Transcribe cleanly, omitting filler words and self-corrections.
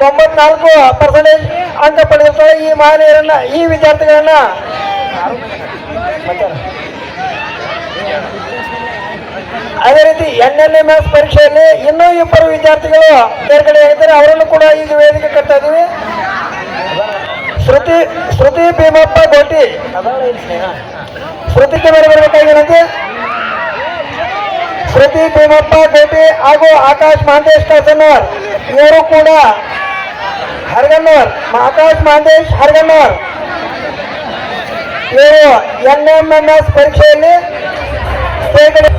94% ಅಂಕ ಪಡೆದಿರ್ತಾರೆ. ಈ ಮಹನೀಯರನ್ನ ಈ ವಿದ್ಯಾರ್ಥಿಗಳನ್ನ ಅದೇ ರೀತಿ NNMS ಪರೀಕ್ಷೆಯಲ್ಲಿ ಇನ್ನೂ ಇಬ್ಬರು ವಿದ್ಯಾರ್ಥಿಗಳು ತೇರ್ಗಡೆಯಾಗಿದ್ದಾರೆ. ಅವರನ್ನು ಕೂಡ ಈಗ ವೇದಿಕೆ ಕಟ್ತಾ ಇದ್ದೀವಿ. ಶ್ರುತಿ ಭೀಮಪ್ಪ ಗೋಟಿ ಶ್ರುತಿಗೆ ಬರಬೇಕಾಗಿರುತ್ತೆ. ಶ್ರುತಿ ಭೀಮಪ್ಪ ಗೋಟಿ ಹಾಗೂ ಆಕಾಶ್ ಮಹಂತೇಶ್ ಕಾಸನ್ನವರ್ ಇವರು ಕೂಡ ಹರಗನ್ನವರ್. ಆಕಾಶ್ ಮಹಂತೇಶ್ ಹರಗನ್ನವರ್ ಇವರು NMMS ಪರೀಕ್ಷೆಯಲ್ಲಿ ತೇರ್ಗಡೆ